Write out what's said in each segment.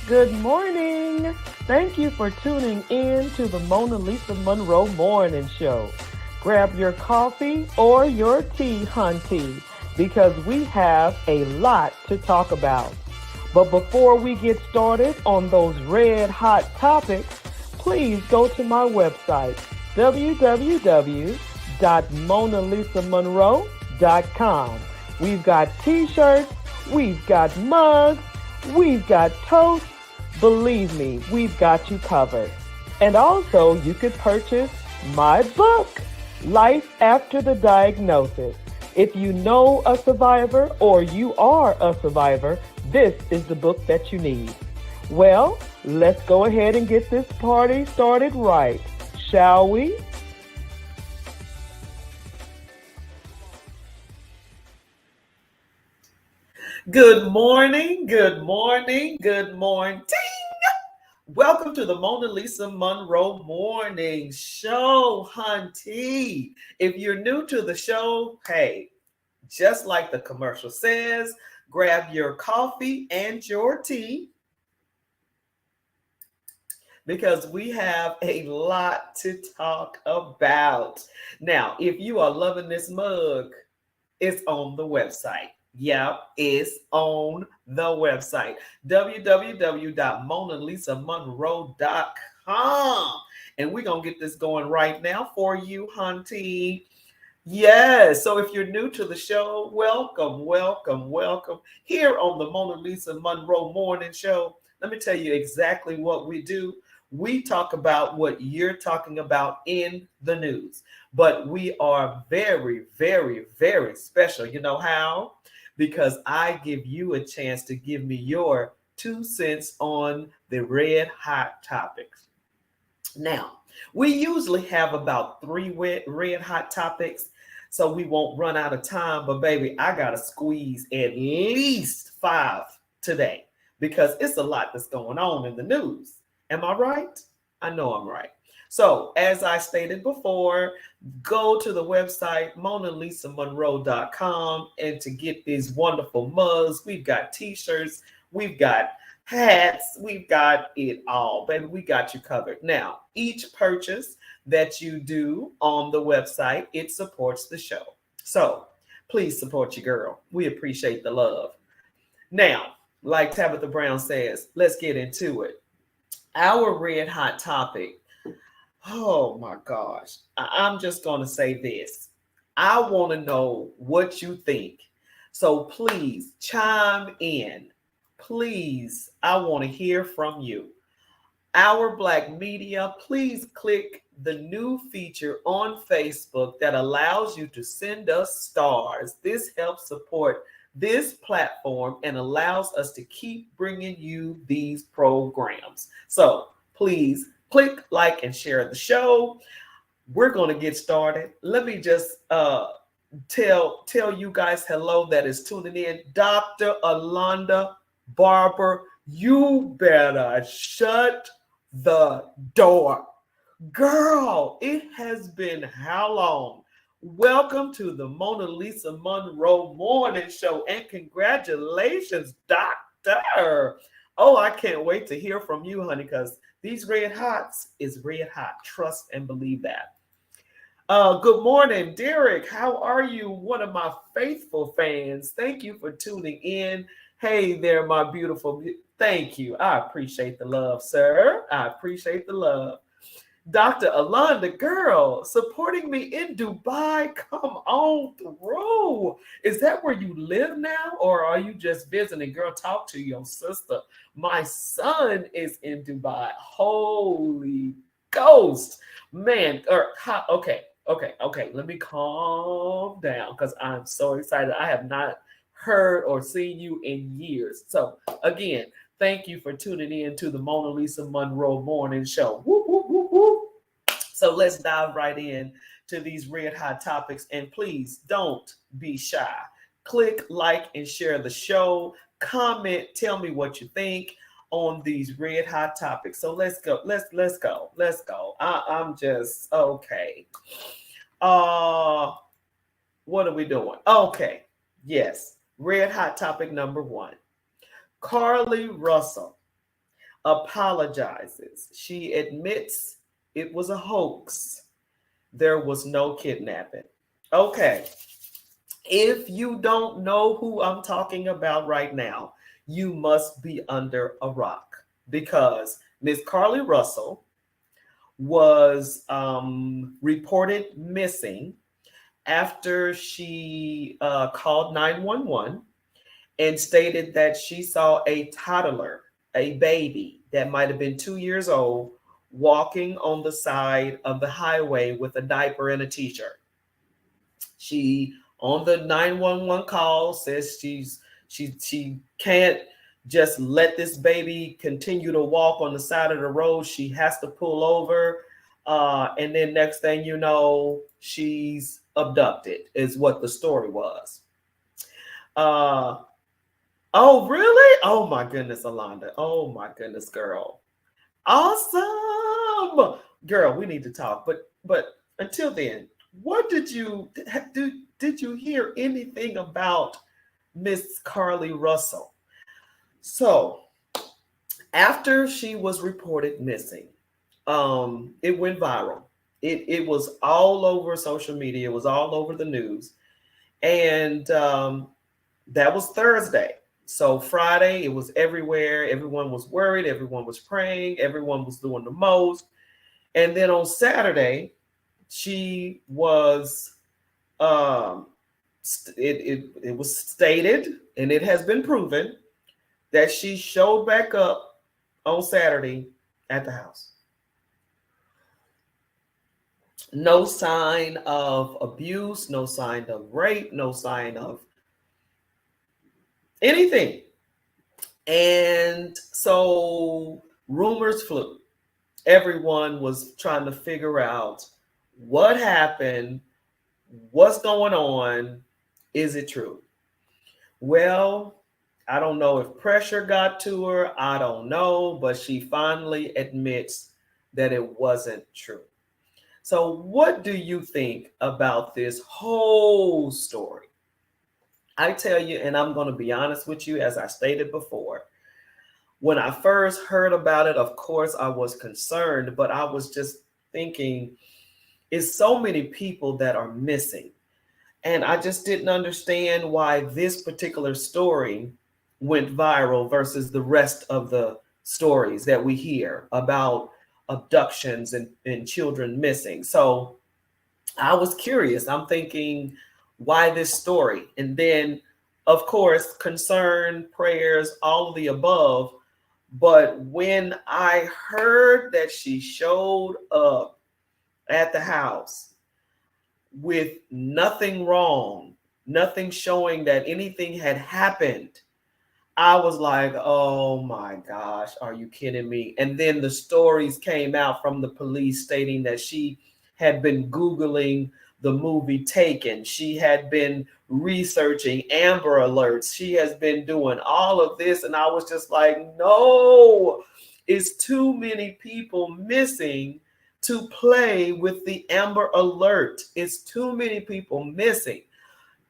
Good morning. Thank you for tuning in to the Monalisa Monroe Morning Show. Grab your coffee or your tea, hunty, because we have a lot to talk about. But before we get started on those red hot topics, please go to my website, www.monalisamonroe.com. We've got t-shirts, we've got mugs, we've got toast. Believe me, we've got you covered. And also, you could purchase my book, Life After the Diagnosis. If you know a survivor or you are a survivor, this is the book that you need. Well, let's go ahead and get this party started right, shall we? Good morning, good morning, good morning. Welcome to the Monalisa Monroe Morning Show, hunty. If you're new to the show, hey, just like the commercial says, grab your coffee and your tea because we have a lot to talk about. Now, if you are loving this mug, it's on the website. Yep, it's on the website, www.monalisamonroe.com. And we're going to get this going right now for you, hunty. Yes, so if you're new to the show, welcome, welcome, welcome. Here on the Monalisa Monroe Morning Show, let me tell you exactly what we do. We talk about what you're talking about in the news, but we are very, very, very special. You know how? Because I give you a chance to give me your 2 cents on the red hot topics. Now, we usually have about 3 red hot topics, so we won't run out of time. But baby, I got to squeeze at least 5 today because it's a lot that's going on in the news. Am I right? I know I'm right. So as I stated before, go to the website, monalisamonroe.com, and to get these wonderful mugs, we've got t-shirts, we've got hats. We've got it all, baby. We got you covered. Now, each purchase that you do on the website, it supports the show. So please support your girl. We appreciate the love. Now, like Tabitha Brown says, let's get into it. Our red hot topic. Oh my gosh. I'm just going to say this. I want to know what you think. So please chime in. Please, I want to hear from you. Our Black Media, please click the new feature on Facebook that allows you to send us stars. This helps support this platform and allows us to keep bringing you these programs. So please click, like, and share the show. We're going to get started. Let me just tell you guys hello that is tuning in. Dr. Alonda Barber, you better shut the door. Girl, it has been how long? Welcome to the Monalisa Monroe Morning Show and congratulations, Doctor. Oh, I can't wait to hear from you, honey, because these red hots is red hot. Trust and believe that. Good morning, Derek. How are you? One of my faithful fans. Thank you for tuning in. Hey there, my beautiful. Thank you. I appreciate the love, sir. I appreciate the love. Dr. Alonda, girl, supporting me in Dubai. Come on through. Is that where you live now, or are you just visiting? Girl, talk to your sister. My son is in Dubai. Holy Ghost. Man, okay. Let me calm down because I'm so excited. I have not heard or seen you in years. So again, thank you for tuning in to the Monalisa Monroe Morning Show. Woo, woo, woo, woo. So let's dive right in to these red hot topics. And please don't be shy. Click, like, and share the show. Comment, tell me what you think on these red hot topics. So let's go. Let's go. I'm just okay. What are we doing? Okay. Yes. Red hot topic number 1. Carly Russell apologizes. She admits it was a hoax. There was no kidnapping. Okay. If you don't know who I'm talking about right now, you must be under a rock because Miss Carly Russell was reported missing after she called 911 and stated that she saw a toddler, a baby that might have been 2 years old, walking on the side of the highway with a diaper and a t-shirt. She on the 911 call says she can't just let this baby continue to walk on the side of the road. She has to pull over. And then next thing you know, she's abducted, is what the story was. Oh, really? Oh my goodness, Alonda. Oh my goodness, girl. Awesome. Girl, we need to talk. But until then, what did you hear anything about Miss Carly Russell? So after she was reported missing, it went viral. It was all over social media. It was all over the news. And that was Thursday. So Friday, it was everywhere. Everyone was worried. Everyone was praying. Everyone was doing the most. And then on Saturday, she was, it was stated, and it has been proven, that she showed back up on Saturday at the house. No sign of abuse, no sign of rape, no sign of anything. And so rumors flew. Everyone was trying to figure out what happened, what's going on, is it true? Well, I don't know if pressure got to her, I don't know, but she finally admits that it wasn't true. So what do you think about this whole story? I tell you, and I'm going to be honest with you, as I stated before, When I first heard about it, of course, I was concerned, but I was just thinking, it's so many people that are missing. And I just didn't understand why this particular story went viral versus the rest of the stories that we hear about abductions and children missing. So I was curious. I'm thinking, why this story? And then, of course, concern, prayers, all of the above. But when I heard that she showed up at the house with nothing wrong, nothing showing that anything had happened, I was like, oh my gosh, are you kidding me? And then the stories came out from the police stating that she had been Googling the movie Taken. She had been researching Amber Alerts. She has been doing all of this. And I was just like, no, it's too many people missing to play with the Amber Alert. It's too many people missing.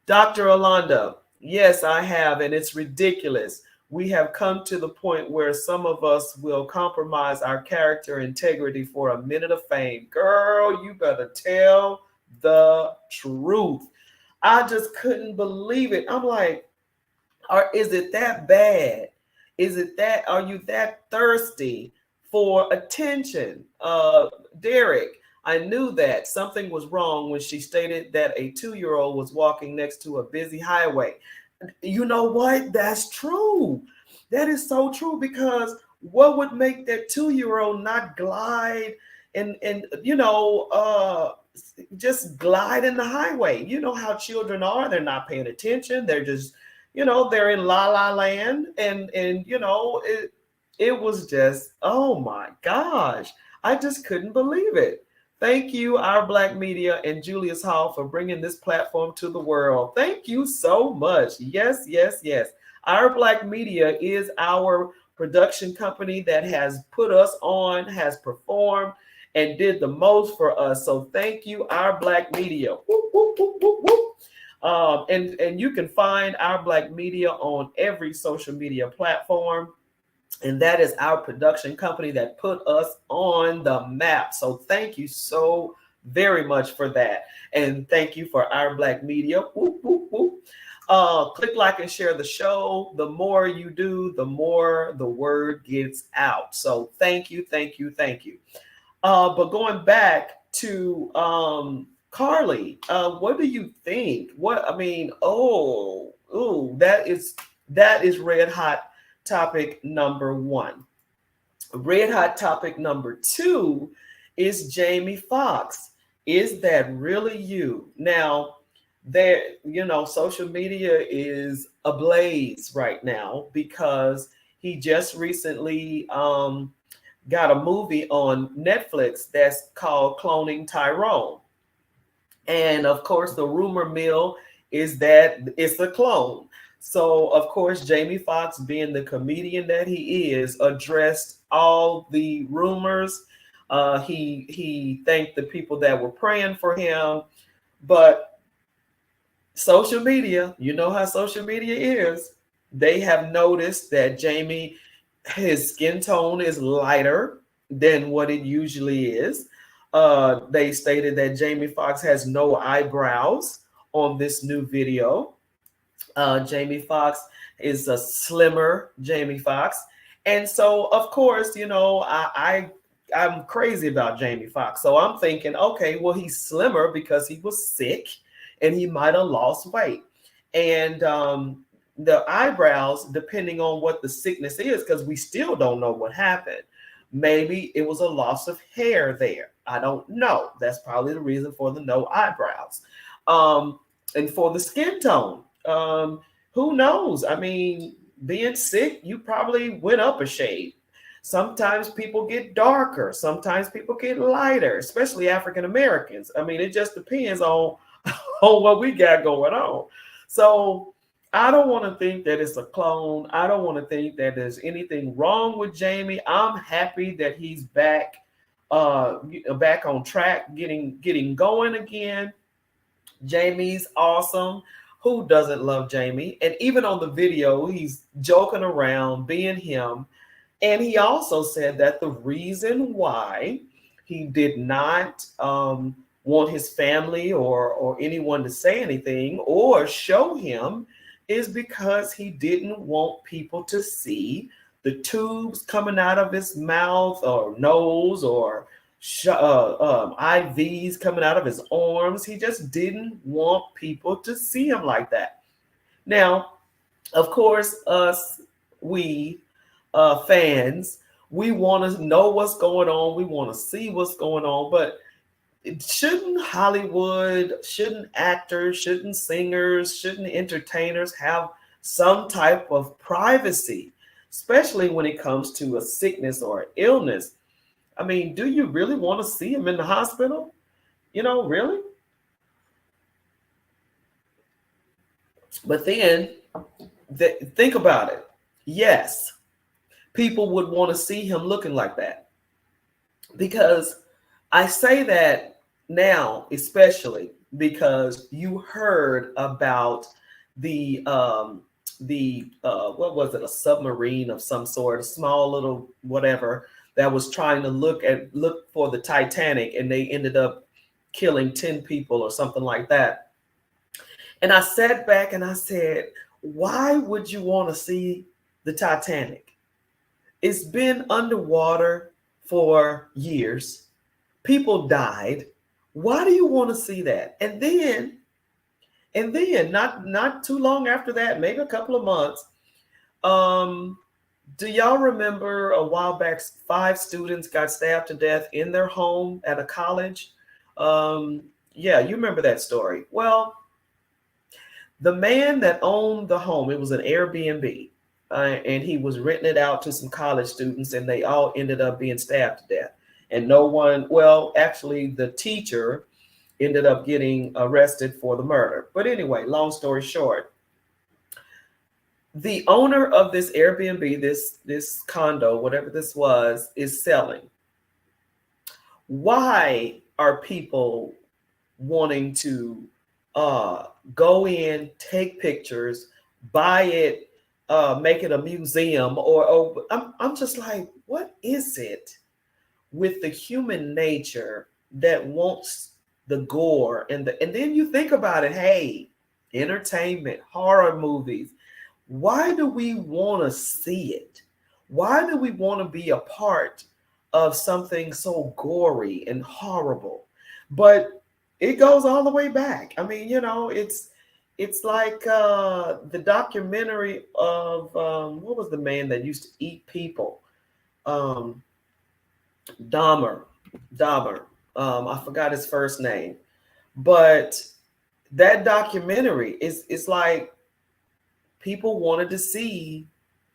Dr. Alonda, yes, I have, and it's ridiculous. We have come to the point where some of us will compromise our character integrity for a minute of fame. Girl, you better tell the truth. I just couldn't believe it. I'm like, is it that bad? Is it that, are you that thirsty for attention? Derek, I knew that something was wrong when she stated that a 2-year-old was walking next to a busy highway. You know what? That's true. That is so true, because what would make that 2-year-old not glide and just glide in the highway? You know how children are. They're not paying attention. They're just, they're in la la land, and it was just, oh my gosh, I just couldn't believe it. Thank you, our Black Media and Julius Hall, for bringing this platform to the world. Thank you so much. Yes, yes, yes. Our Black Media is our production company that has put us on, has performed, and did the most for us. So thank you, our Black Media. Whoop, whoop, whoop, whoop, whoop. And you can find our Black Media on every social media platform. And that is our production company that put us on the map. So thank you so very much for that. And thank you for our Black Media. Whoop, whoop, whoop. Click like and share the show. The more you do, the more the word gets out. So thank you, thank you, thank you. But going back to Carly, what do you think? That is red hot topic number one. Red hot topic number two is Jamie Foxx. Is that really you? Now, social media is ablaze right now because he just recently got a movie on Netflix that's called Cloning Tyrone. And of course, the rumor mill is that it's a clone. So, of course, Jamie Foxx, being the comedian that he is, addressed all the rumors. He thanked the people that were praying for him. But social media, you know how social media is. They have noticed that Jamie, his skin tone is lighter than what it usually is. They stated that Jamie Foxx has no eyebrows on this new video. Jamie Foxx is a slimmer Jamie Foxx. And so, of course, I'm crazy about Jamie Foxx. So I'm thinking, okay, well, he's slimmer because he was sick and he might have lost weight. And the eyebrows, depending on what the sickness is, because we still don't know what happened. Maybe it was a loss of hair there. I don't know. That's probably the reason for the no eyebrows. And for the skin tone, who knows? I mean, being sick, you probably went up a shade. Sometimes people get darker. Sometimes people get lighter, especially African Americans. I mean, it just depends on, on what we got going on. So I don't want to think that it's a clone. I don't want to think that there's anything wrong with Jamie. I'm happy that he's back on track, getting going again. Jamie's awesome. Who doesn't love Jamie? And even on the video, he's joking around, being him. And he also said that the reason why he did not want his family or anyone to say anything or show him is because he didn't want people to see the tubes coming out of his mouth or nose or IVs coming out of his arms. He just didn't want people to see him like that. Now, of course, we fans, we want to know what's going on. We want to see what's going on. But shouldn't Hollywood, shouldn't actors, shouldn't singers, shouldn't entertainers have some type of privacy, especially when it comes to a sickness or illness? I mean, do you really want to see them in the hospital? Really? But then think about it. Yes, people would want to see him looking like that, because I say that now, especially because you heard about the what was it, a submarine of some sort, a small little whatever that was trying to look for the Titanic, and they ended up killing 10 people or something like that. And I sat back and I said, why would you want to see the Titanic? It's been underwater for years. People died. Why do you want to see that? And then not too long after that, maybe a couple of months, do y'all remember a while back 5 students got stabbed to death in their home at a college? Yeah, you remember that story. Well, the man that owned the home, it was an Airbnb, and he was renting it out to some college students, and they all ended up being stabbed to death. And no one, well, actually, the teacher ended up getting arrested for the murder. But anyway, long story short, the owner of this Airbnb, this condo, whatever this was, is selling. Why are people wanting to go in, take pictures, buy it, make it a museum, or I'm just like, what is it with the human nature that wants the gore and then you think about it, hey, entertainment, horror movies. Why do we want to see it? Why do we want to be a part of something so gory and horrible? But it goes all the way back. I mean, it's like the documentary of what was the man that used to eat people? Um, Dahmer. Dahmer. I forgot his first name, but that documentary is like people wanted to see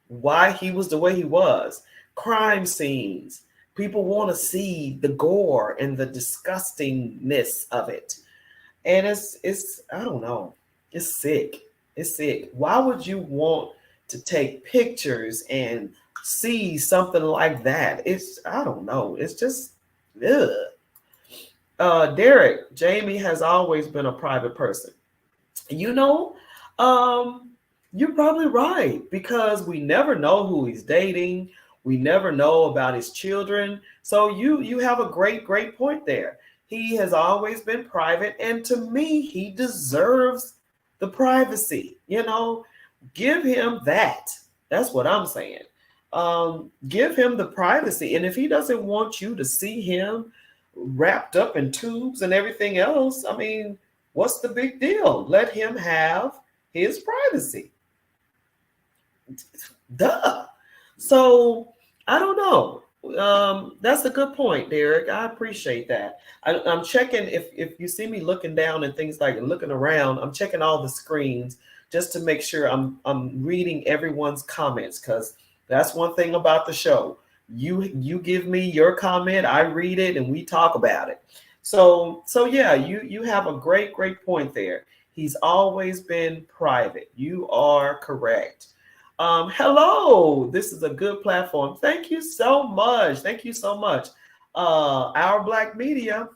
why he was the way he was. Crime scenes. People want to see the gore and the disgustingness of it. And it's I don't know. It's sick. It's sick. Why would you want to take pictures and see something like that? I don't know. It's just ugh. Derek, Jamie has always been a private person. You know, you're probably right, because we never know who he's dating. We never know about his children. So you have a great point there. He has always been private, and to me, he deserves the privacy. Give him that. That's what I'm saying. Give him the privacy, and if he doesn't want you to see him wrapped up in tubes and everything else, I mean, what's the big deal? Let him have his privacy. Duh. So I don't know. That's a good point, Derek. I appreciate that. I'm checking if you see me looking down and things like looking around. I'm checking all the screens just to make sure I'm reading everyone's comments, because that's one thing about the show. You give me your comment, I read it, and we talk about it. So yeah, you have a great point there. He's always been private. You are correct. Hello, this is a good platform. Thank you so much. Thank you so much. Our Black Media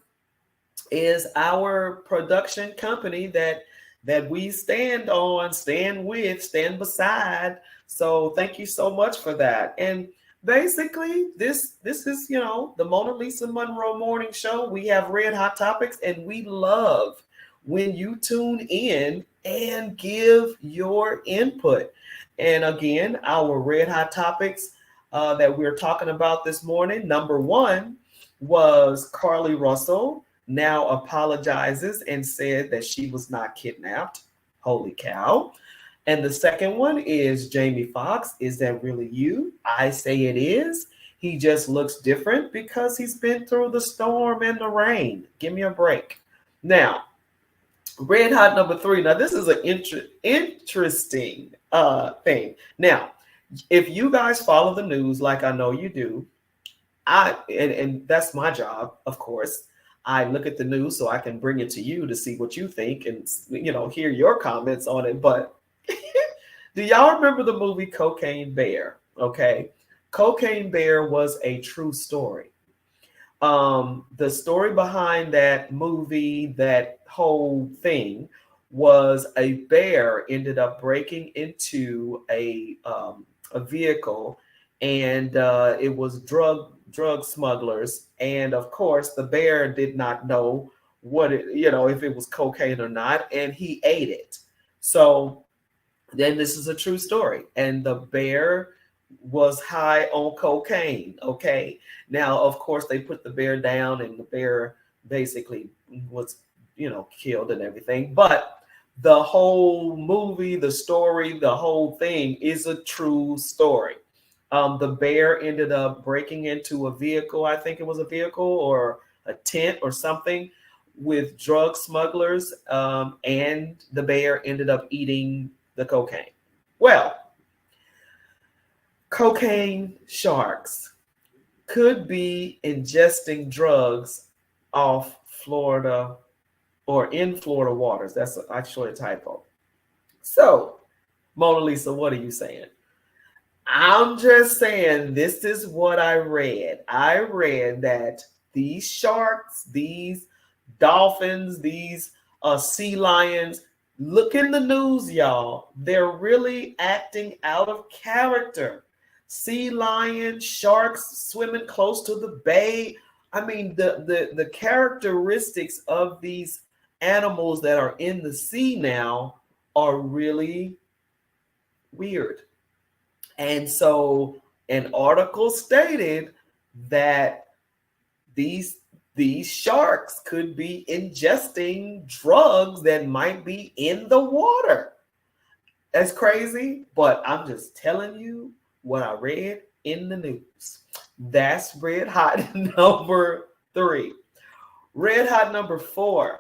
is our production company that we stand on, stand with, stand beside. So thank you so much for that. And basically, this is, the Mona Lisa Monroe Morning Show. We have red hot topics, and we love when you tune in and give your input. And again, our red hot topics that we're talking about this morning. Number one was Carly Russell now apologizes and said that she was not kidnapped. Holy cow. And the second one is Jamie Foxx. Is that really you? I say it is. He just looks different because he's been through the storm and the rain. Give me a break. Now, red hot number three. Now, this is an interesting thing. Now, if you guys follow the news like I know you do, and that's my job, of course. I look at the news so I can bring it to you to see what you think and hear your comments on it. But do y'all remember the movie Cocaine Bear? Okay. Cocaine Bear was a true story. The story behind that movie, that whole thing, was a bear ended up breaking into a vehicle, and it was drug smugglers. And of course, the bear did not know if it was cocaine or not, and he ate it. So then this is a true story. And the bear was high on cocaine. Okay. Now, of course, they put the bear down, and the bear basically was, killed and everything. But the whole movie, the story, the whole thing is a true story. The bear ended up breaking into a vehicle. I think it was a vehicle or a tent or something with drug smugglers. And the bear ended up eating the cocaine. Well, cocaine sharks could be ingesting drugs off Florida or in Florida waters. That's actually a typo. So, Mona Lisa, what are you saying? I'm just saying, this is what I read. I read that these sharks, these dolphins, these sea lions, look in the news, y'all. They're really acting out of character. Sea lions, sharks swimming close to the bay. I mean, the characteristics of these animals that are in the sea now are really weird. And so an article stated that these sharks could be ingesting drugs that might be in the water. That's crazy, but I'm just telling you what I read in the news. That's red hot number three. Red hot number four.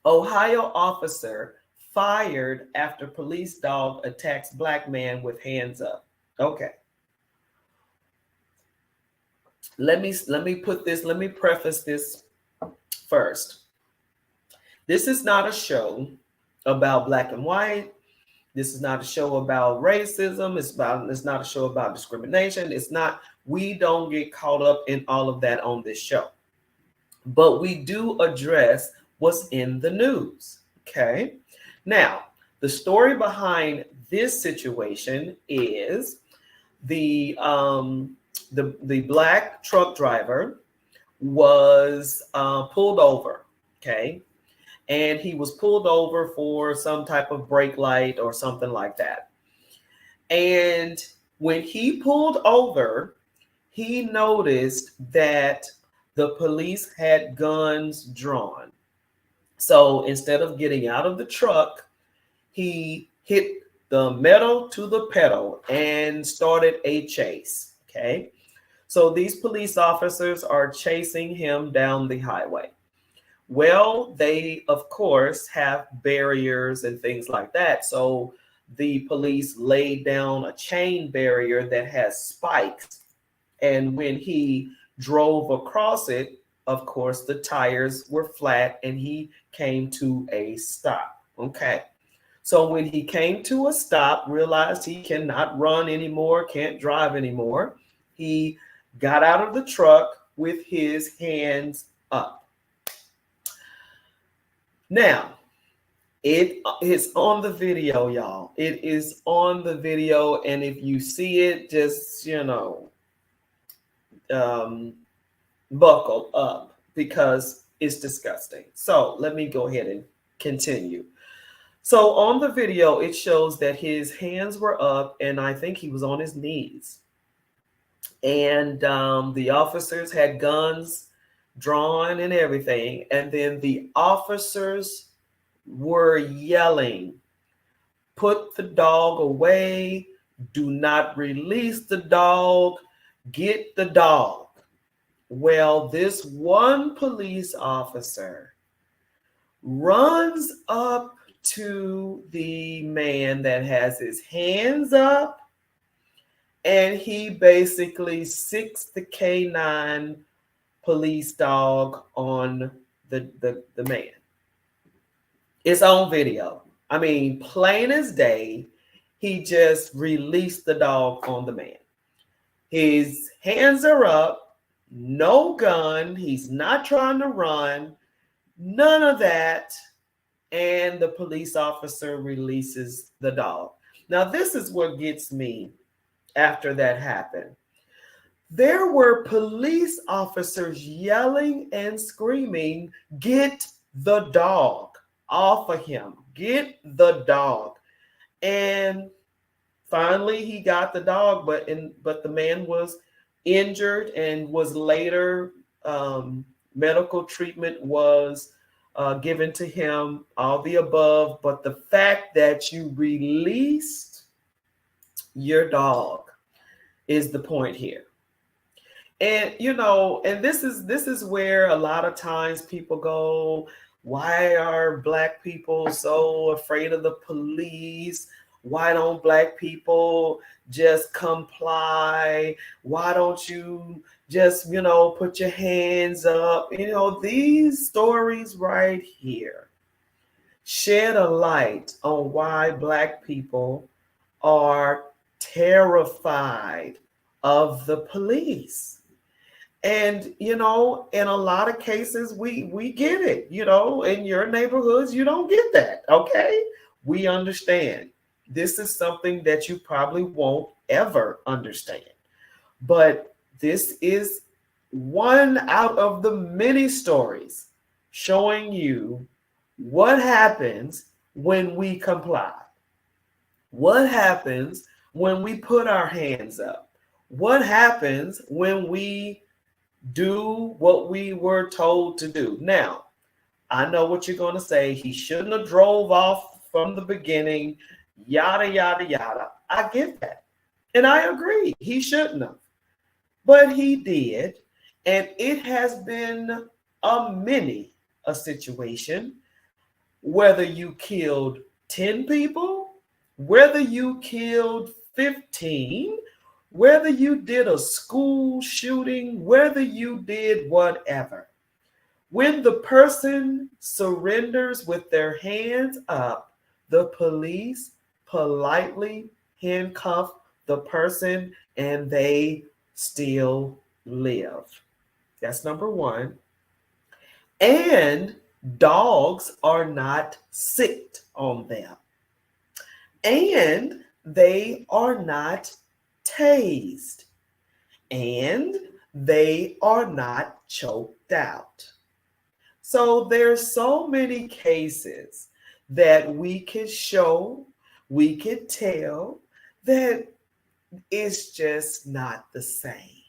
Ohio officer fired after police dog attacks black man with hands up. Okay. Let me preface this first. This is not a show about black and white. This is not a show about racism. It's not a show about discrimination. We don't get caught up in all of that on this show. But we do address what's in the news. Okay. Now, the story behind this situation is the black truck driver was pulled over. Okay. And he was pulled over for some type of brake light or something like that. And when he pulled over, he noticed that the police had guns drawn. So instead of getting out of the truck, he hit the metal to the pedal and started a chase. Okay. So these police officers are chasing him down the highway. Well, they, of course, have barriers and things like that. So the police laid down a chain barrier that has spikes. And when he drove across it, of course, the tires were flat and he came to a stop. Okay. So when he came to a stop, realized he cannot run anymore, can't drive anymore, he got out of the truck with his hands up. Now, It is on the video, y'all. It is on the video, and if you see it, just um, buckle up because it's disgusting. So let me go ahead and continue. So on the video, it shows that his hands were up, and I think he was on his knees. And the officers had guns drawn and everything. And then the officers were yelling, "Put the dog away. Do not release the dog. Get the dog." Well, this one police officer runs up to the man that has his hands up, and he basically sicks the canine police dog on the man. It's on video. I mean, plain as day, he just released the dog on the man. His hands are up, no gun, he's not trying to run, none of that. And the police officer releases the dog. Now, this is what gets me after that happened. There were police officers yelling and screaming, "Get the dog off of him. Get the dog." And finally he got the dog, but the man was injured and was later medical treatment was given to him, all the above. But the fact that you released your dog is the point here. And and this is where a lot of times people go, why are Black people so afraid of the police? Why don't Black people just comply? Why don't you just, put your hands up? These stories right here shed a light on why Black people are terrified of the police. And, in a lot of cases, we get it. In your neighborhoods, you don't get that. Okay. We understand. This is something that you probably won't ever understand. But this is one out of the many stories showing you what happens when we comply. What happens when we put our hands up? What happens when we do what we were told to do? Now, I know what you're going to say. He shouldn't have drove off from the beginning, yada, yada, yada. I get that. And I agree. He shouldn't have. But he did. And it has been a situation, whether you killed 10 people, whether you killed 15, whether you did a school shooting, whether you did whatever. When the person surrenders with their hands up, the police politely handcuff the person and they still live. That's number one. And dogs are not sicked on them. And they are not tased. And they are not choked out. So there's so many cases that we could show, we could tell that it's just not the same.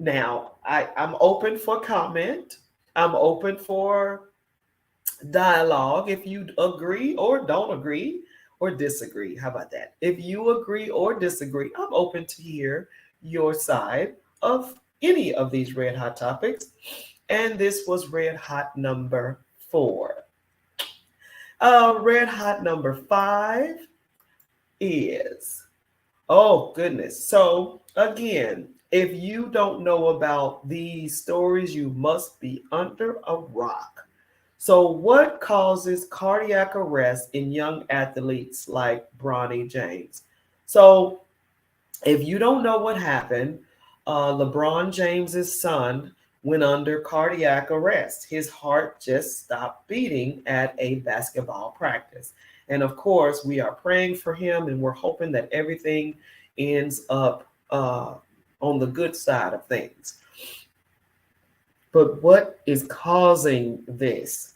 Now, I'm open for comment. I'm open for dialogue. If you agree or don't agree or disagree, how about that? If you agree or disagree, I'm open to hear your side of any of these red hot topics. And this was red hot number 4. Red hot number 5 is, oh goodness. So again, if you don't know about these stories, you must be under a rock. So what causes cardiac arrest in young athletes like Bronny James? So if you don't know what happened, LeBron James's son went under cardiac arrest. His heart just stopped beating at a basketball practice. And of course, we are praying for him and we're hoping that everything ends up on the good side of things. But what is causing this?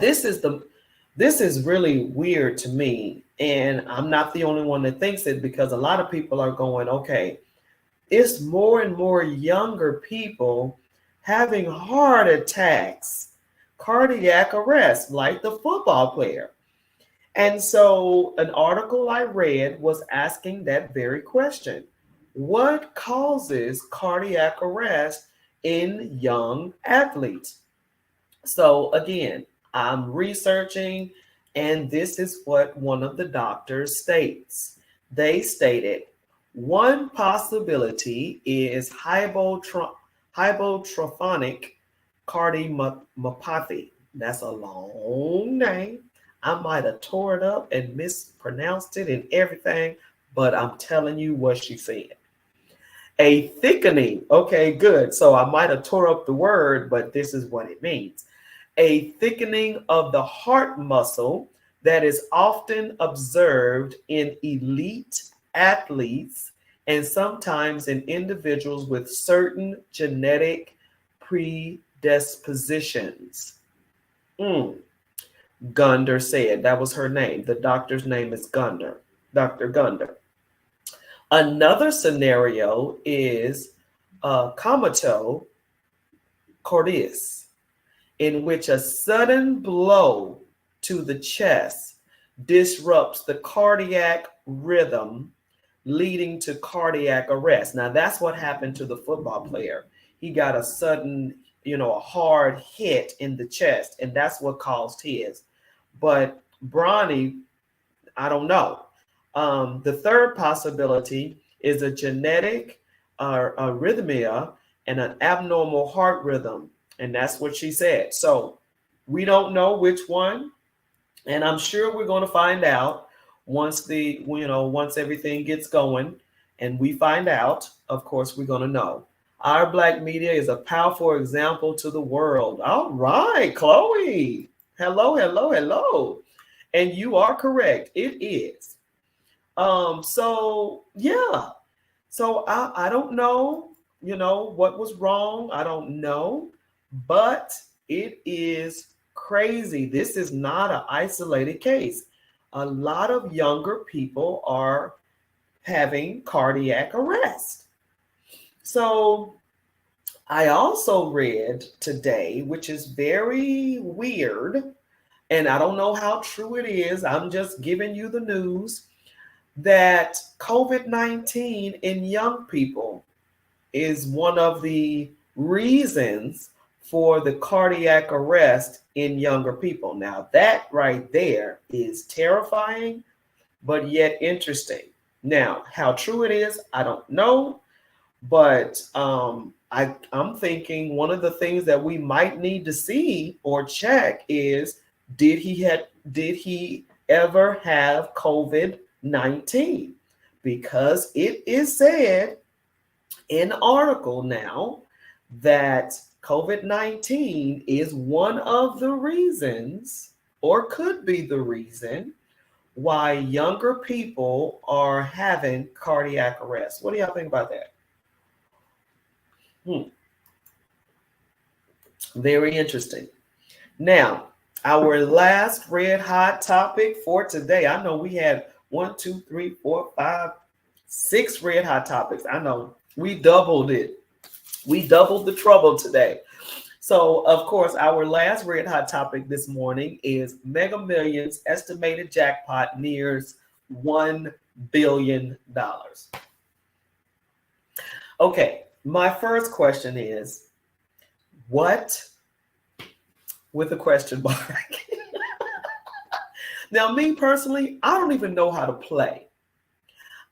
This is really weird to me, and I'm not the only one that thinks it, because a lot of people are going, okay, it's more and more younger people having heart attacks, cardiac arrest, like the football player. And so an article I read was asking that very question. What causes cardiac arrest in young athletes? So again, I'm researching, and this is what one of the doctors states. They stated one possibility is hypotrophonic cardiomyopathy. That's a long name. I might have tore it up and mispronounced it and everything, but I'm telling you what she said. A thickening. Okay, good. So I might have tore up the word, but this is what it means. A thickening of the heart muscle that is often observed in elite athletes and sometimes in individuals with certain genetic predispositions. Gunder said, that was her name. The doctor's name is Gunder, Dr. Gunder. Another scenario is comatose cordis, in which a sudden blow to the chest disrupts the cardiac rhythm, leading to cardiac arrest. Now, that's what happened to the football player. He got a sudden, a hard hit in the chest, and that's what caused his. But Bronny, I don't know. The third possibility is a genetic arrhythmia and an abnormal heart rhythm. And that's what she said. So we don't know which one. And I'm sure we're going to find out once once everything gets going and we find out. Of course, we're going to know. Our Black media is a powerful example to the world. All right, Chloe. Hello, hello, hello. And you are correct. It is. So yeah. So I don't know, what was wrong. I don't know, but it is crazy. This is not an isolated case. A lot of younger people are having cardiac arrest. So I also read today, which is very weird, and I don't know how true it is. I'm just giving you the news that COVID-19 in young people is one of the reasons for the cardiac arrest in younger people. Now, that right there is terrifying, but yet interesting. Now, how true it is, I don't know, but I'm thinking one of the things that we might need to see or check is, did he ever have COVID-19? Because it is said in the article now that COVID-19 is one of the reasons, or could be the reason, why younger people are having cardiac arrest. What do y'all think about that? Very interesting. Now, our last red hot topic for today. I know we had 1, 2, 3, 4, 5, 6 red hot topics. I know we doubled it. We doubled the trouble today. So, of course, our last red hot topic this morning is Mega Millions estimated jackpot nears $1 billion. Okay, my first question is, what with a question mark? Now, me personally, I don't even know how to play.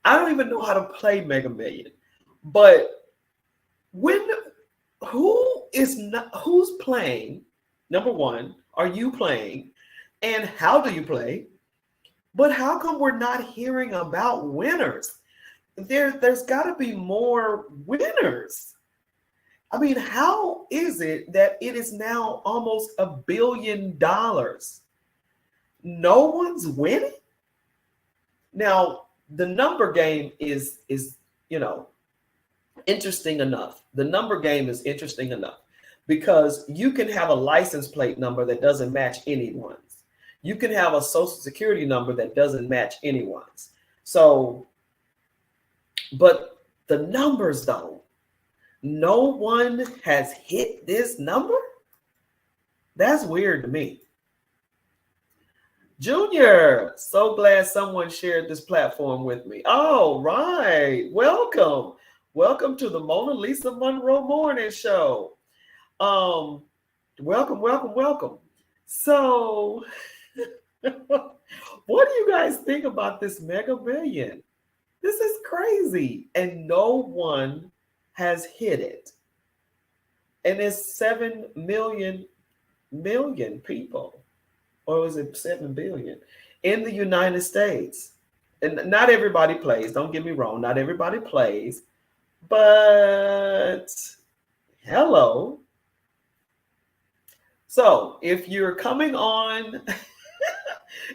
I don't even know how to play Mega Million. But who's playing? Number one, are you playing? And how do you play? But how come we're not hearing about winners? There's got to be more winners. I mean, how is it that it is now almost $1 billion? No one's winning. Now, the number game is you know interesting enough. The number game is interesting enough because you can have a license plate number that doesn't match anyone's. You can have a social security number that doesn't match anyone's. So, but the numbers though, no one has hit this number. That's weird to me. Junior, so glad someone shared this platform with me. All right, welcome. Welcome to the Monalisa Monroe Morning Show. Um, welcome, welcome, welcome. So, what do you guys think about this mega million? This is crazy, and no one has hit it. And it's 7 million people, or was it 7 billion in the United States? And not everybody plays. Don't get me wrong. Not everybody plays, but hello. So if you're coming on,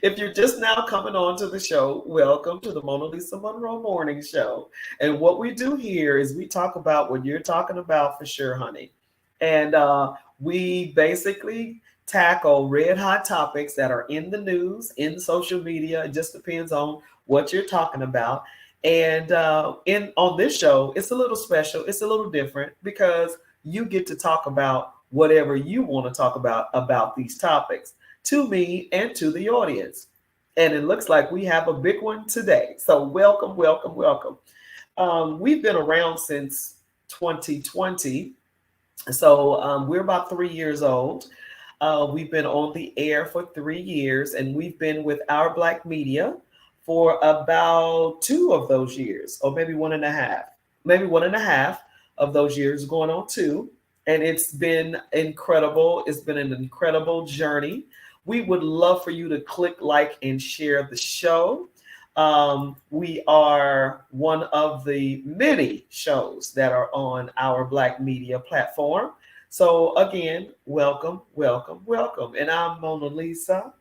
if you're just now coming on to the show, welcome to the Monalisa Monroe Morning Show. And what we do here is we talk about what you're talking about for sure, honey. And we basically tackle red hot topics that are in the news, in social media. It just depends on what you're talking about. And in on this show, it's a little special. It's a little different because you get to talk about whatever you want to talk about these topics to me and to the audience. And it looks like we have a big one today. So welcome, welcome, welcome. We've been around since 2020. So we're about 3 years old. We've been on the air for 3 years, and we've been with Our Black Media for about 2 of those years, or maybe 1.5, maybe 1.5 of those years going on 2. And it's been incredible. It's been an incredible journey. We would love for you to click like and share the show. We are one of the many shows that are on Our Black Media platform. So again, welcome, welcome, welcome. And I'm Mona Lisa,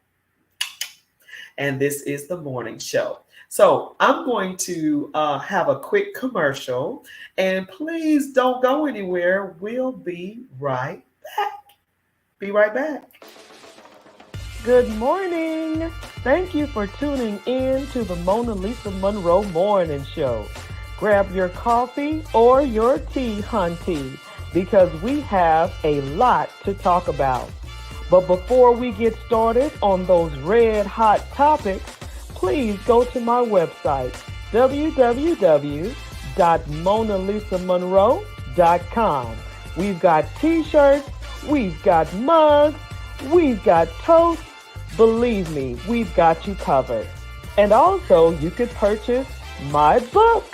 and this is the morning show. So I'm going to have a quick commercial, and please don't go anywhere. We'll be right back. Be right back. Good morning. Thank you for tuning in to the Monalisa Monroe Morning Show. Grab your coffee or your tea, hunty, because we have a lot to talk about. But before we get started on those red hot topics, please go to my website, www.monalisamonroe.com. We've got t-shirts, we've got mugs, we've got toast. Believe me, we've got you covered. And also, you could purchase my book,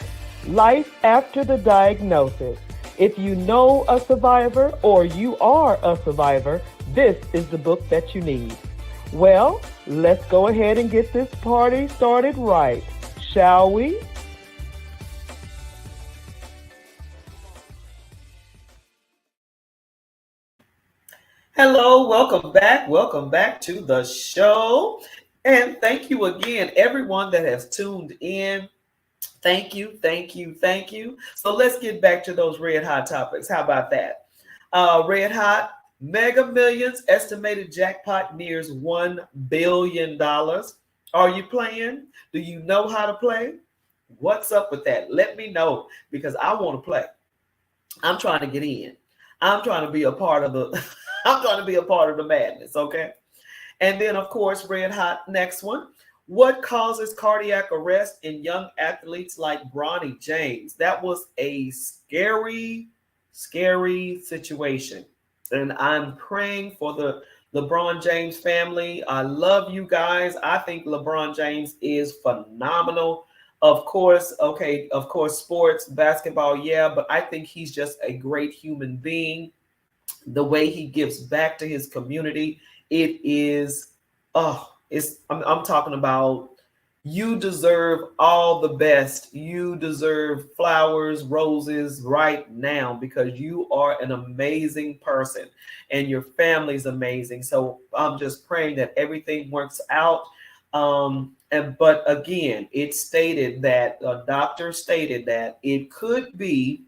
Life After the Diagnosis. If you know a survivor or you are a survivor, this is the book that you need. Well, let's go ahead and get this party started right, shall we? Hello, welcome back to the show. And thank you again, everyone that has tuned in. Thank you, thank you, thank you. So let's get back to those red hot topics. How about that? Red hot, mega millions, estimated jackpot nears $1 billion. Are you playing? Do you know how to play? What's up with that? Let me know because I want to play. I'm trying to get in. I'm trying to be a part of the I'm trying to be a part of the madness, okay? And then of course, red hot next one. What causes cardiac arrest in young athletes like Bronny James? That was a scary, scary situation. And I'm praying for the LeBron James family. I love you guys. I think LeBron James is phenomenal. Of course, okay, of course, sports, basketball, yeah, but I think he's just a great human being. The way he gives back to his community, it is, oh, I'm talking about You deserve all the best. You deserve flowers, roses right now because you are an amazing person and your family's amazing. So I'm just praying that everything works out. And but again, it stated that a doctor stated that it could be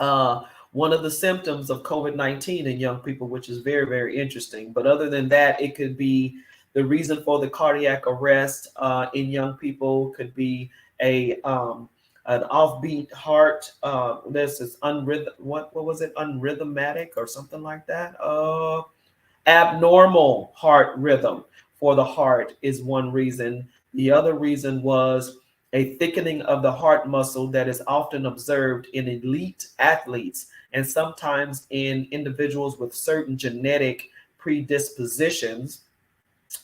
uh, one of the symptoms of COVID-19 in young people, which is very, very interesting. But other than that, it could be the reason for the cardiac arrest in young people could be a an offbeat heart. This is unrhythm. What was it? Unrhythmatic or something like that. Abnormal heart rhythm for the heart is one reason. The other reason was a thickening of the heart muscle that is often observed in elite athletes and sometimes in individuals with certain genetic predispositions,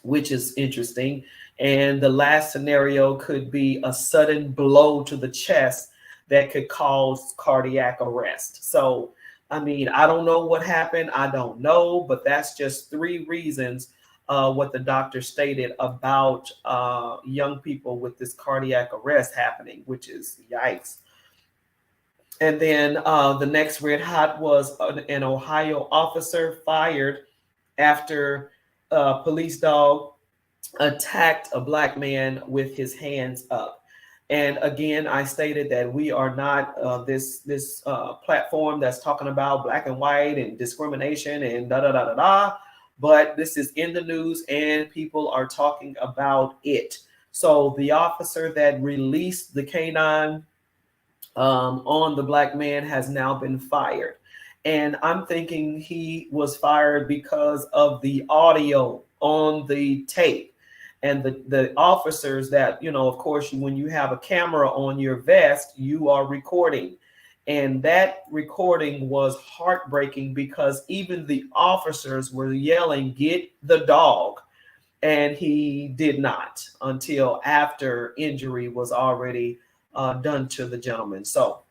which is interesting. And the last scenario could be a sudden blow to the chest that could cause cardiac arrest. So, I mean, I don't know what happened. I don't know, but that's just three reasons what the doctor stated about young people with this cardiac arrest happening, which is yikes. And then the next red hot was an Ohio officer fired after a police dog attacked a black man with his hands up. And again, I stated that we are not this platform that's talking about black and white and discrimination and da da da da da. But this is in the news and people are talking about it. So the officer that released the canine on the black man has now been fired. And I'm thinking he was fired because of the audio on the tape and the officers that, you know, of course, when you have a camera on your vest, you are recording. And that recording was heartbreaking because even the officers were yelling, "Get the dog." And he did not until after injury was already done to the gentleman. So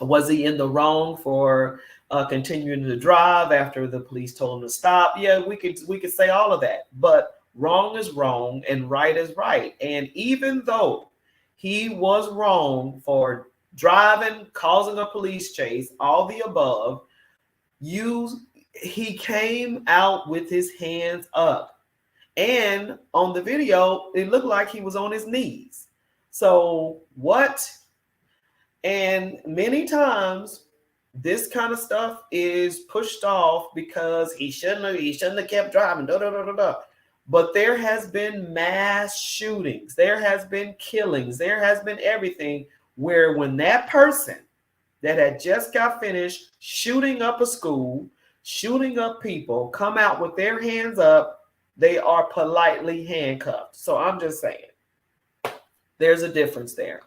was he in the wrong for continuing to drive after the police told him to stop? Yeah, we could say all of that, but wrong is wrong and right is right. And even though he was wrong for driving, causing a police chase, all the above, you he came out with his hands up, and on the video it looked like he was on his knees. So what? And many times this kind of stuff is pushed off because he shouldn't have kept driving. Da, da, da, da, da. But there has been mass shootings, there has been killings, there has been everything where when that person that had just got finished shooting up a school, shooting up people, come out with their hands up, they are politely handcuffed. So I'm just saying there's a difference there.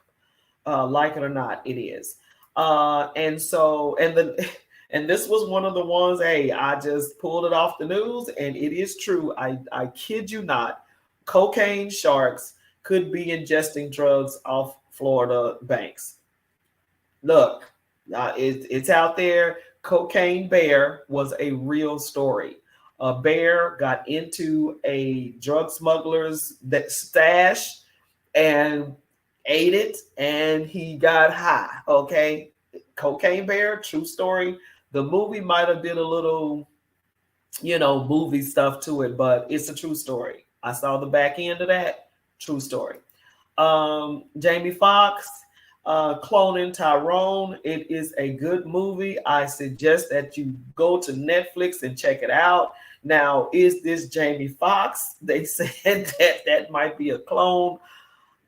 Like it or not, it is. And so, and the and this was one of the ones. Hey, I just pulled it off the news, and it is true. I kid you not. Cocaine sharks could be ingesting drugs off Florida banks. Look, it's out there. Cocaine Bear was a real story. A bear got into a drug smuggler's stash and ate it, and he got high. Okay, Cocaine Bear, true story. The movie might have did a little, movie stuff to it, but it's a true story. I saw the back end of that. True story. Jamie Foxx cloning Tyrone. It is a good movie. I suggest that you go to Netflix and check it out. Now, is this Jamie Foxx? They said that might be a clone.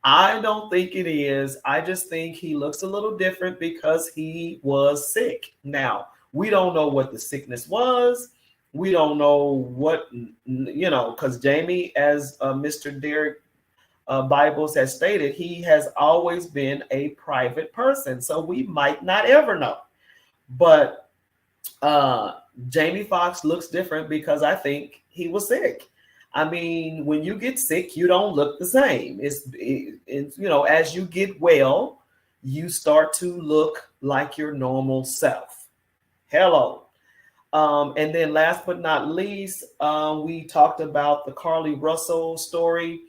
I don't think it is. I just think he looks a little different because he was sick. Now, we don't know what the sickness was. We don't know what, because Jamie, as Mr. Derek Bibles has stated, he has always been a private person. So we might not ever know. But Jamie Foxx looks different because I think he was sick. I mean, when you get sick, you don't look the same. It's as you get well, you start to look like your normal self. Hello. And then last but not least, we talked about the Carly Russell story.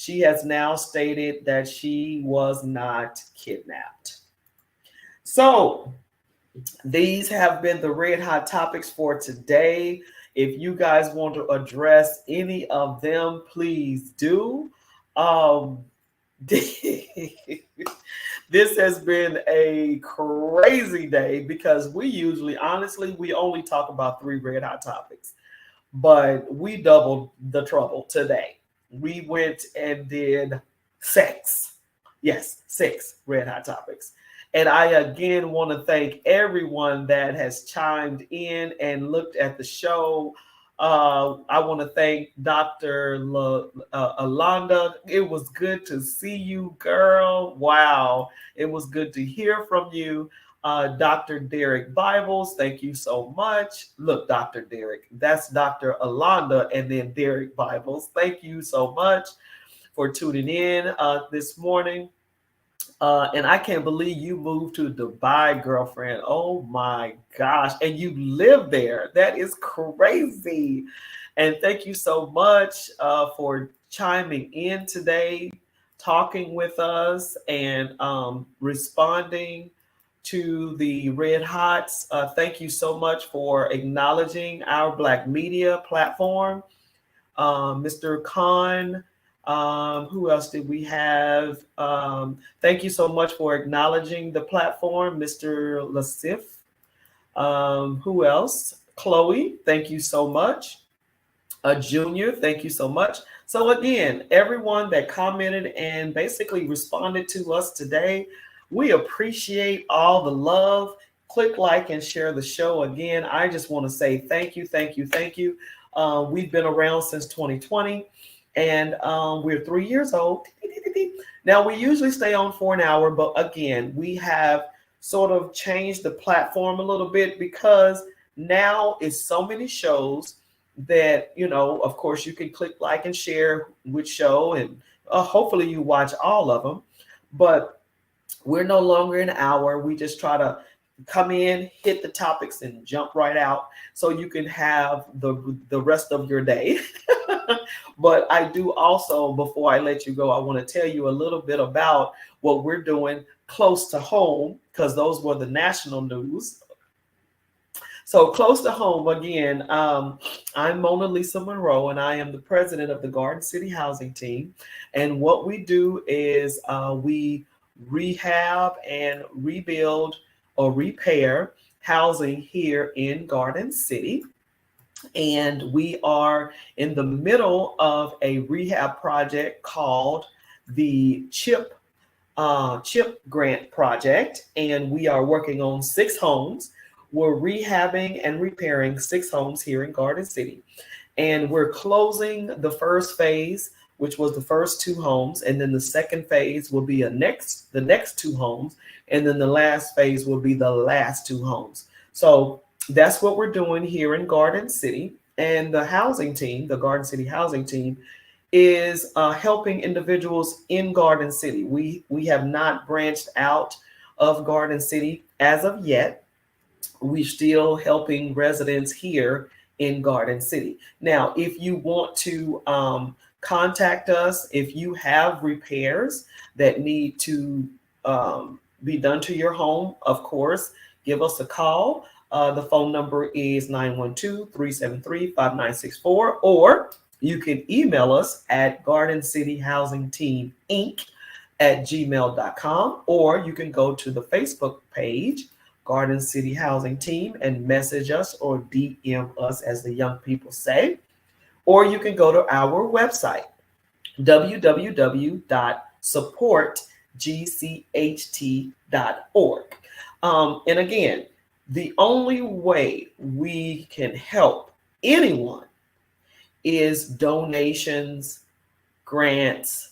She has now stated that she was not kidnapped. So these have been the red hot topics for today. If you guys want to address any of them, please do. Um, this has been a crazy day because we usually, honestly, we only talk about 3 red hot topics, but we doubled the trouble today. We went and did 6. Yes, 6 red hot topics. And I again want to thank everyone that has chimed in and looked at the show. I want to thank Dr. Alonda. It was good to see you, girl. Wow. It was good to hear from you. Dr. Derek Bibles, thank you so much. Look, Dr. Derek, that's Dr. Alonda and then Derek Bibles. Thank you so much for tuning in this morning. And I can't believe you moved to Dubai, girlfriend. Oh my gosh. And you live there. That is crazy. And thank you so much for chiming in today, talking with us, and responding to the Red Hots. Thank you so much for acknowledging our Black media platform. Mr. Khan. Who else did we have? Thank you so much for acknowledging the platform, Mr. Lasif. Who else? Chloe, thank you so much. Junior, thank you so much. So again, everyone that commented and basically responded to us today, we appreciate all the love. Click like and share the show. Again, I just want to say thank you, thank you, thank you. We've been around since 2020, and we're 3 years old. Now, we usually stay on for an hour, but again, we have sort of changed the platform a little bit because now it's so many shows that, you know, of course, you can click like and share which show, and hopefully you watch all of them. But we're no longer an hour. We just try to come in, hit the topics, and jump right out so you can have the rest of your day. But I do also, before I let you go, I want to tell you a little bit about what we're doing close to home, because those were the national news. So close to home, again, I'm Monalisa Monroe, and I am the president of the Garden City Housing Team. And what we do is we rehab and rebuild or repair housing here in Garden City. And we are in the middle of a rehab project called the CHIP Grant Project, and we are working on 6 homes. We're rehabbing and repairing 6 homes here in Garden City, and we're closing the first phase, which was the first 2 homes, and then the second phase will be the next 2 homes, and then the last phase will be the last 2 homes. So that's what we're doing here in Garden City. And the housing team, the Garden City housing team, is helping individuals in Garden City. We have not branched out of Garden City as of yet. We're still helping residents here in Garden City. Now, if you want to contact us, if you have repairs that need to be done to your home, of course, give us a call. The phone number is 912-373-5964, or you can email us at gardencityhousingteaminc@gmail.com, or you can go to the Facebook page, Garden City Housing Team, and message us or DM us, as the young people say. Or you can go to our website, www.supportgcht.org. And again, the only way we can help anyone is donations, grants,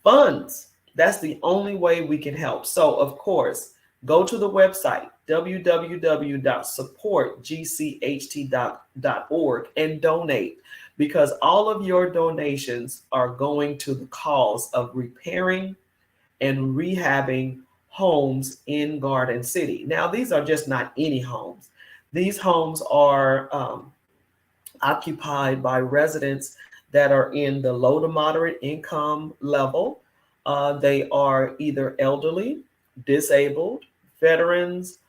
funds. That's the only way we can help. So, of course, go to the website, www.supportgcht.org, and donate, because all of your donations are going to the cause of repairing and rehabbing homes in Garden City. Now, these are just not any homes. These homes are occupied by residents that are in the low to moderate income level. They are either elderly, disabled, veterans,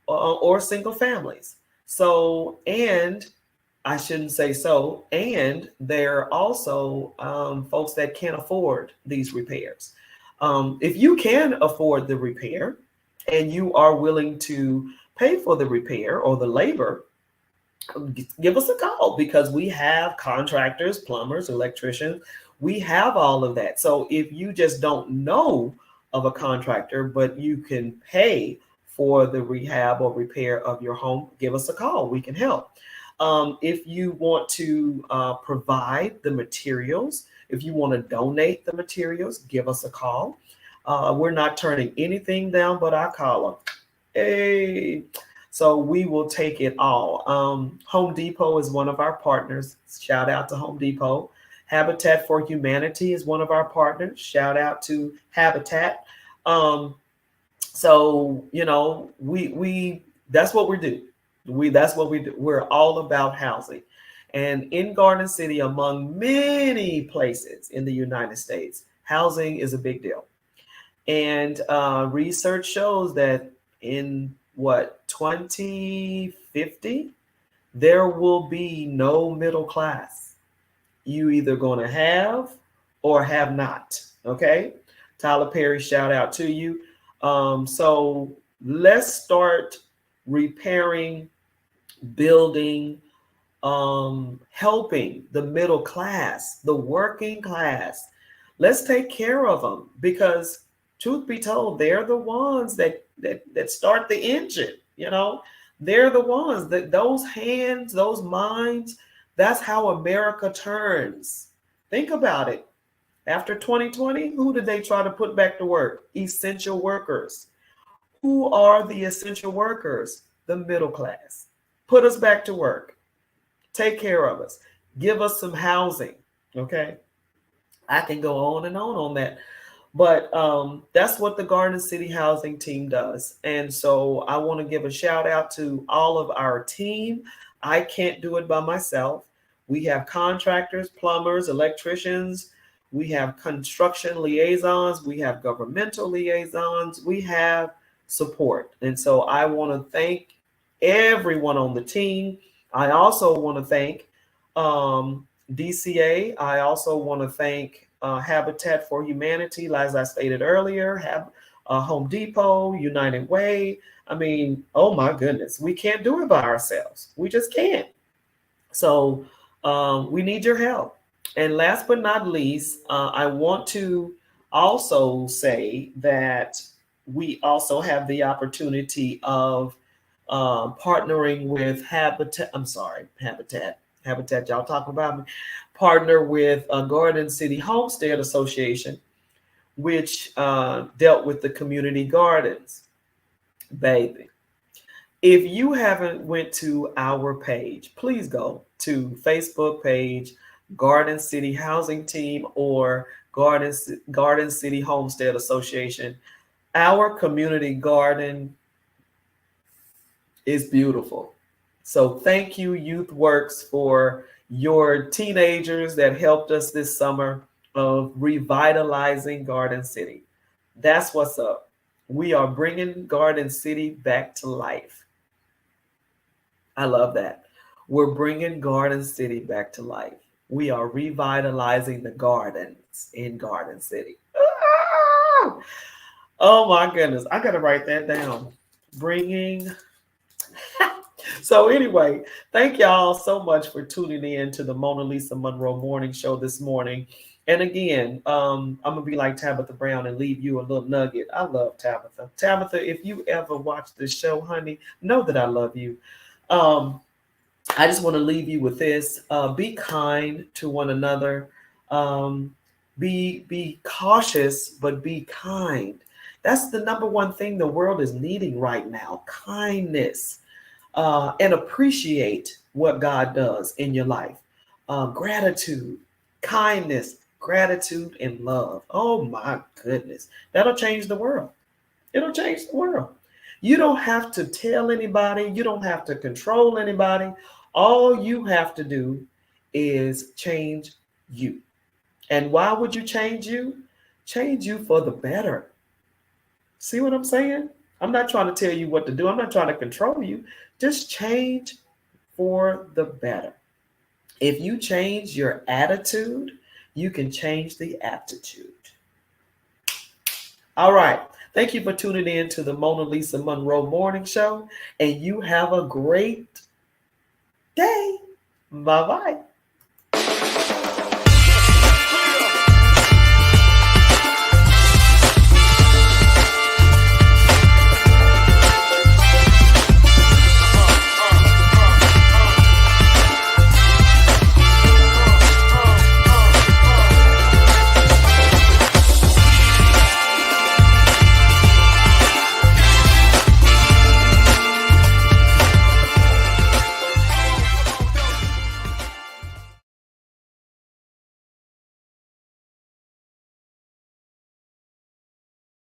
or single families. So, and I shouldn't say so, and they're also folks that can't afford these repairs. If you can afford the repair and you are willing to pay for the repair or the labor, give us a call because we have contractors, plumbers, electricians. We have all of that. So if you just don't know of a contractor, but you can pay for the rehab or repair of your home, give us a call. We can help. If you want to provide the materials, if you want to donate the materials, give us a call. We're not turning anything down but our collar. Hey, so we will take it all. Home Depot is one of our partners. Shout out to Home Depot. Habitat for Humanity is one of our partners. Shout out to Habitat. Um, so we that's what we do. That's what we do. We're all about housing. And in Garden City, among many places in the United States, housing is a big deal. And research shows that in what 2050, there will be no middle class. You either going to have or have not. Okay. Tyler Perry, shout out to you. So let's start repairing, building, helping the middle class, the working class. Let's take care of them because, truth be told, they're the ones that start the engine. They're the ones that those hands, those minds. That's how America turns. Think about it. After 2020, who did they try to put back to work? Essential workers. Who are the essential workers? The middle class. Put us back to work. Take care of us. Give us some housing. Okay. I can go on and on that. But that's what the Garden City Housing Team does. And so I want to give a shout out to all of our team. I can't do it by myself. We have contractors, plumbers, electricians. We have construction liaisons. We have governmental liaisons. We have support. And so I want to thank everyone on the team. I also want to thank DCA. I also want to thank Habitat for Humanity, as I stated earlier, have Home Depot, United Way. I mean, oh my goodness, we can't do it by ourselves. We just can't. So we need your help. And last but not least, I want to also say that we also have the opportunity of partnering with Habitat. I'm sorry, Habitat. Y'all talking about me. Partner with Garden City Homestead Association, which dealt with the community gardens. Baby, if you haven't went to our page, please go to Facebook page, Garden City Housing Team, or Garden City Homestead Association. Our community garden is beautiful. So thank you, Youth Works, for your teenagers that helped us this summer of revitalizing Garden City. That's what's up. We are bringing Garden City back to life. I love that. We're bringing Garden City back to life. We are revitalizing the gardens in Garden City. Ah! Oh my goodness. I got to write that down. Bringing So anyway, thank y'all so much for tuning in to the Monalisa Monroe Morning Show this morning. And again, I'm gonna be like Tabitha Brown and leave you a little nugget. I love Tabitha. Tabitha, if you ever watch this show, honey, know that I love you. I just want to leave you with this. Be kind to one another. Be cautious, but be kind. That's the number one thing the world is needing right now: kindness. And appreciate what God does in your life. Gratitude, kindness, gratitude, and love. Oh my goodness. That'll change the world. It'll change the world. You don't have to tell anybody. You don't have to control anybody. All you have to do is change you. And why would you change you? Change you for the better. See what I'm saying? I'm not trying to tell you what to do. I'm not trying to control you. Just change for the better. If you change your attitude, you can change the aptitude. All right. Thank you for tuning in to the Monalisa Monroe Morning Show. And you have a great day. Bye bye.